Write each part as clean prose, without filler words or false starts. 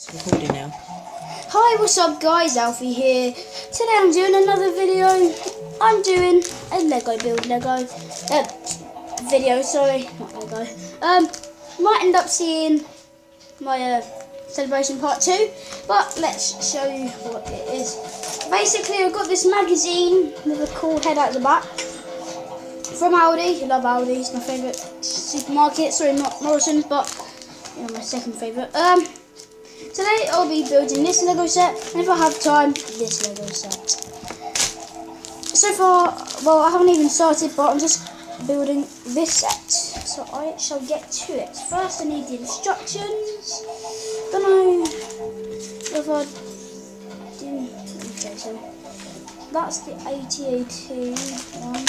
It's recording now. Hi, what's up guys, Alfie here. Today I'm doing another video. I'm doing a Lego build video, sorry, not Lego. Might end up seeing my celebration part 2, but let's show you what it is. Basically I've got this magazine with a cool head at the back from Aldi. I love Aldi, it's my favourite supermarket. Sorry, not Morrison's, but you know, my second favourite. Today I'll be building this Lego set, and if I have time, this Lego set. So far, well, I haven't even started, but I'm just building this set, so I shall get to it. First I need the instructions. Don't know if I do. Okay, so that's the AT-AT one.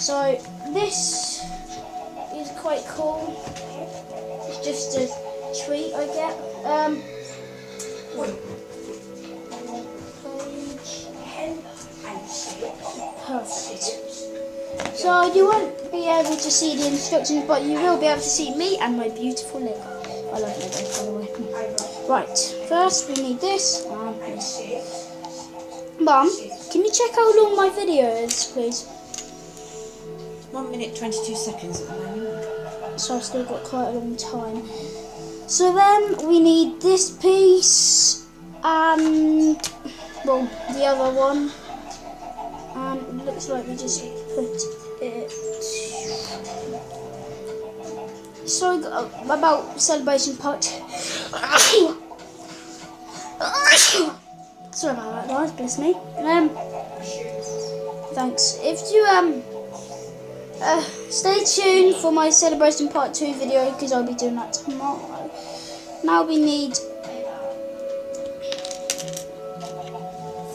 So this is quite cool. It's just a treat I get. Perfect. So you won't be able to see the instructions, but you will be able to see me and my beautiful Lego. I love Lego, by the way. Right, first we need this and this. Mum, can you check how long my video is, please? 1 minute 22 seconds at the moment. So I've still got quite a long time. So then we need this piece and, well, the other one. And it looks like we just put it. So about celebration part. Sorry about that, guys. Bless me. Thanks. If you stay tuned for my celebration part 2 video, because I'll be doing that tomorrow. Now we need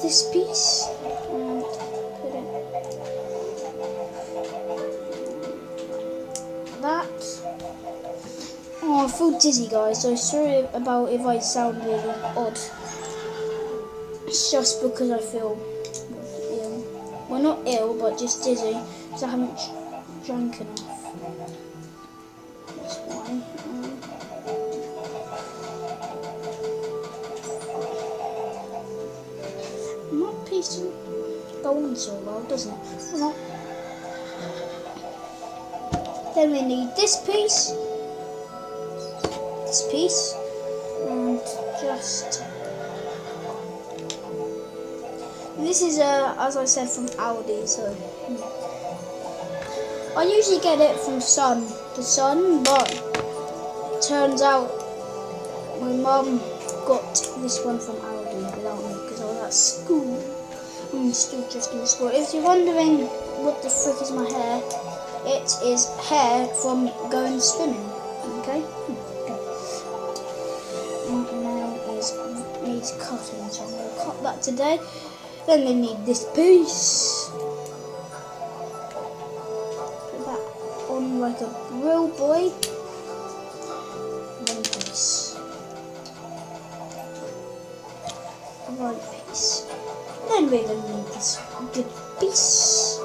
this piece and put it that. Oh, I feel dizzy, guys, so sorry about if I sound really odd. It's just because I feel ill. Well, not ill, but just dizzy because I haven't drank enough. That's why. That piece doesn't go on so well, doesn't it? Well, then we need this piece, and just. This is as I said, from Aldi, so I usually get it from the Sun, but turns out my mum got this one from Aldi without me because I was at school. I'm still just in school. If you're wondering what the frick is my hair, it is hair from going swimming. Okay. And now needs cutting, so I'm going to cut that today. Then we need this piece. Put that on like a real boy. One piece. Right piece. Then we're going to need this good piece.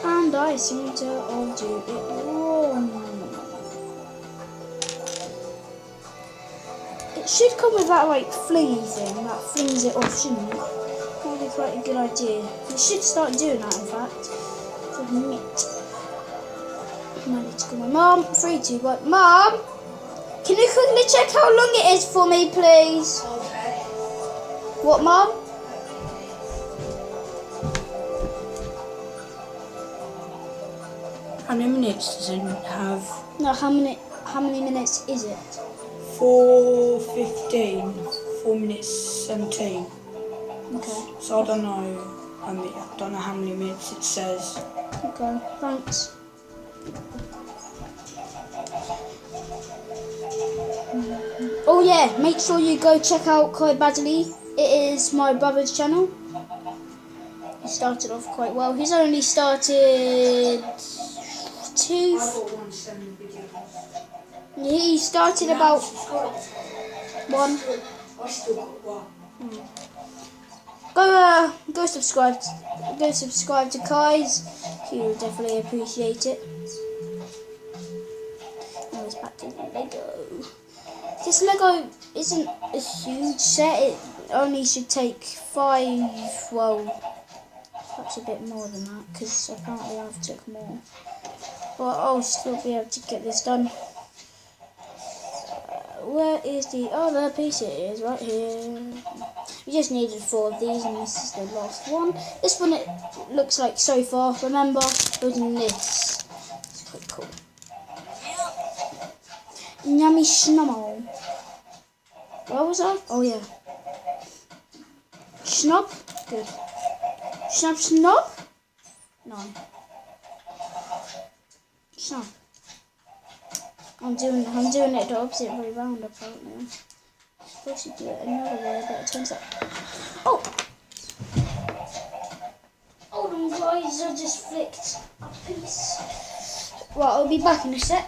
And I seem to all do it wrong. It should come with that like flingy thing that flings it off, shouldn't it? That would be quite a good idea. It should start doing that, in fact. To admit. I might need to call my mum. 3, 2, 1. Mum! Can you quickly check how long it is for me, please? Okay. What, Mum? How many minutes does it have? No, how many minutes is it? 4:15. 4 minutes 17. Okay. So I don't know. I don't know how many minutes it says. Okay, thanks. Oh yeah, make sure you go check out Kai Badley. It is my brother's channel. He started off quite well. He's only started He started about 1. I still got 1. Go subscribe to Kai's. He will definitely appreciate it. Now it's back to Lego. This Lego isn't a huge set. It only should take 5. Well, perhaps a bit more than that, because apparently I've took more. But I'll still be able to get this done. Where is the other piece? It is right here. We just needed 4 of these, and this is the last one. This one, it looks like so far. Remember building this. It's quite cool. Yummy schnummo. Where was I? Oh yeah. Schnob? Good. Schnob schnob? No. Schnob. I'm doing it the opposite way round apparently. I'm supposed to do it another way, but it turns out. Oh! Hold on guys, I just flicked a piece. Right, I'll be back in a sec.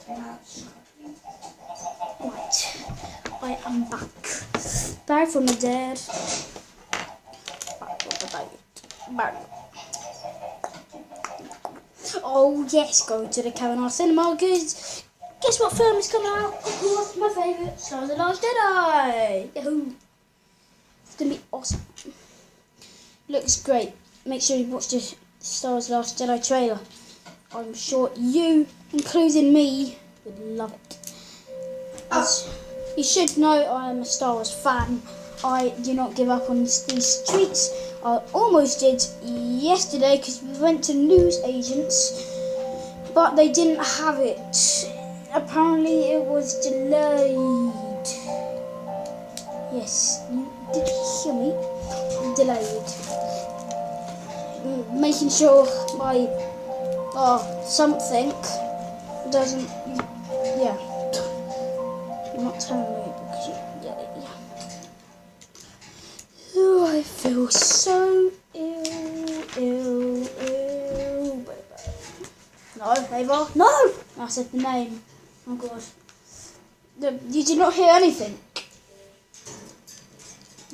Right, I am back. Back from the dead. Back from the dead. Back. Oh yes, go to the Cavanaugh Cinema because guess what film is coming out? Of course, my favourite, Star Wars: The Last Jedi. Yahoo! It's gonna be awesome. Looks great. Make sure you watch the Star Wars: The Last Jedi trailer. I'm sure you, including me, would love it. As you should know, I am a Star Wars fan. I do not give up on these treats. I almost did yesterday because we went to news agents, but they didn't have it. Apparently it was delayed. Yes, did you hear me? Delayed. Making sure my something doesn't. Yeah. You're not telling me because you. Yeah. Oh, I feel so ill. No, Ava, no! I said the name. Oh god. You did not hear anything.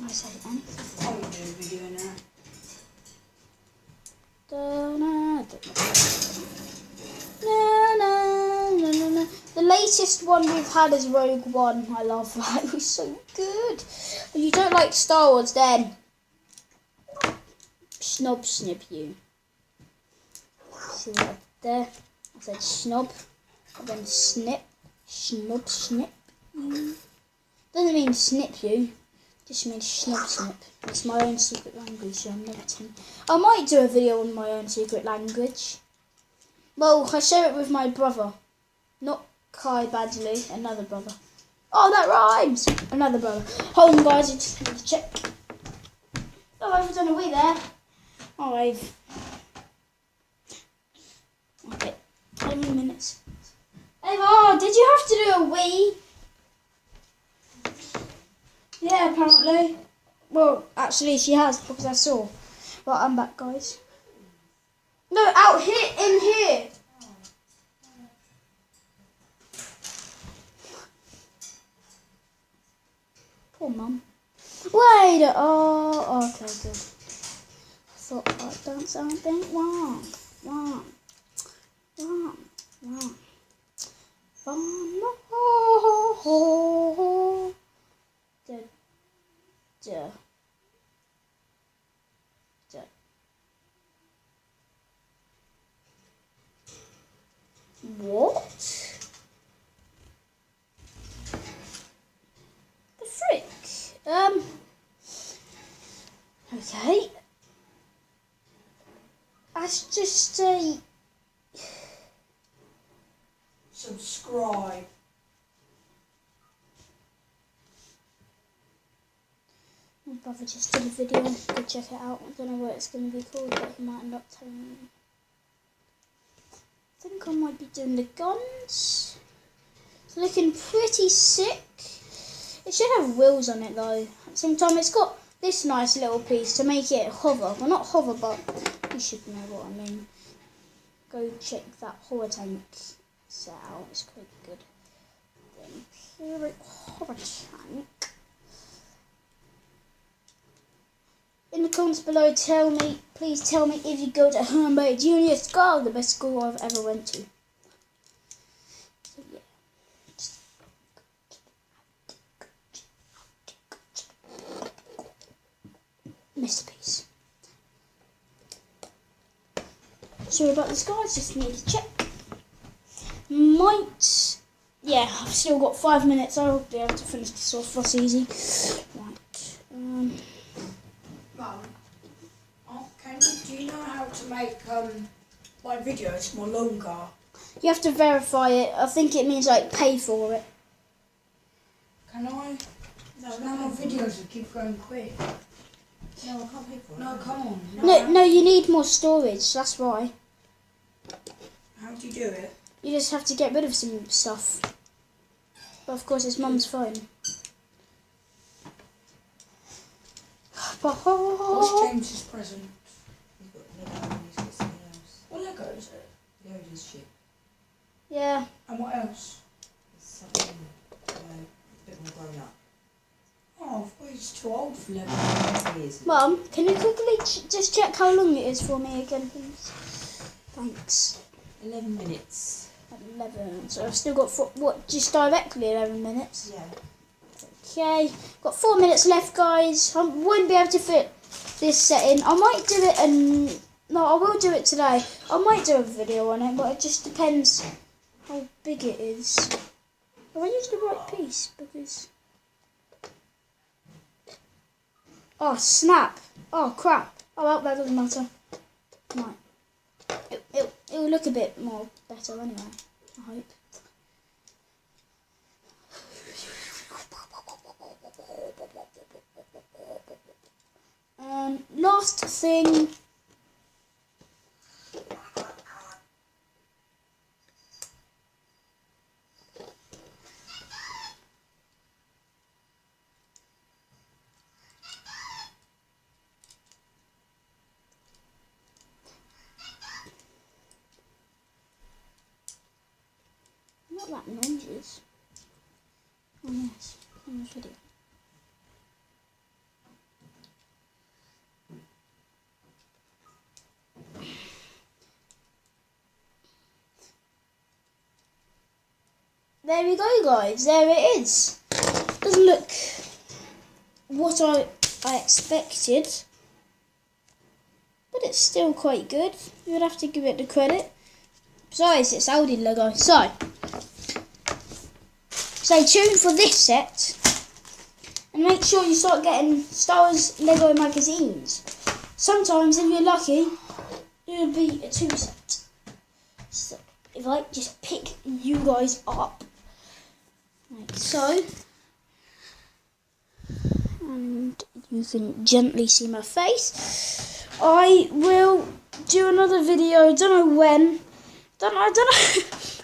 I said anything. I'll do a video now. Na. The latest one we've had is Rogue One. I love that. It was so good. If you don't like Star Wars, then snob snip you. See that there? I said snob, and then snip, snob snip you. Doesn't mean snip you. Just means snob snip. It's my own secret language, so I'm never telling. I might do a video on my own secret language. Well, I share it with my brother. Not Kai Badgley, another brother. Oh, that rhymes! Another brother. Hold on, guys, I just need to check. Oh, I've done a wee there. Oh, I've. Okay, 20 minutes. Ava, did you have to do a wee? Yeah, apparently. Well, actually, she has because I saw. Well, I'm back, guys. No, out here, in here. Poor mum. Wait. Oh, okay, good. I thought I'd done something wrong. Wrong. What? The frick? Okay. That's just a... Subscribe. My brother just did a video. Go check it out. I don't know what it's going to be called, but he might end up telling me. I think I might be doing the guns. It's looking pretty sick. It should have wheels on it though. At the same time, it's got this nice little piece to make it hover. Well, not hover, but you should know what I mean. Go check that horror tank set out. It's quite good. The Imperial horror tank. In the comments below, please tell me if you go to Hermbay Junior School, the best school I've ever went to. So yeah. Sorry about this, guys. Just need to check. Yeah, I've still got 5 minutes. I'll be able to finish this off. That's easy. Right. Mum, do you know how to make my videos more longer? You have to verify it. I think it means like pay for it. Can I? No, now my videos will keep going quick. No, I can't pay for it. No, come on. No, you need more storage. That's why. How do you do it? You just have to get rid of some stuff. But of course, it's Mum's phone. What's James's present? He's got Lego and he's got something else. What Lego is it? Yoda's ship. Yeah. And what else? It's something a bit more grown up. Oh, well, he's too old for Lego. He is. Mum, can you quickly just check how long it is for me again, please? Thanks. 11 minutes. 11. So I've still got just directly 11 minutes. Yeah. Okay, got 4 minutes left, guys. I won't be able to fit this setting. I might do it no, I will do it today. I might do a video on it, but it just depends how big it is. Have I used the right piece? Because... Oh, snap. Oh, crap. Oh, well, that doesn't matter. Right. It will look a bit more better anyway, I hope. Last thing. What that noise is? Oh yes, on this video. There we go, guys. There it is. Doesn't look what I expected, but it's still quite good. You would have to give it the credit. Besides, it's Aldi Lego. So, stay tuned for this set, and make sure you start getting Star Wars Lego magazines. Sometimes, if you're lucky, it'll be a 2 set. So, if I just pick you guys up, like so, and you can gently see my face, I will do another video. I don't know when. I don't know.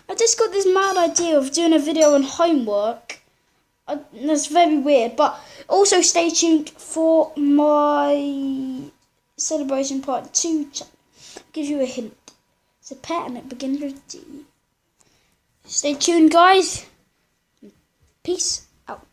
I just got this mad idea of doing a video on homework. That's very weird, but also stay tuned for my celebration part 2 channel. I'll give you a hint. It's a pet and it begins with D. Stay tuned, guys. Peace out.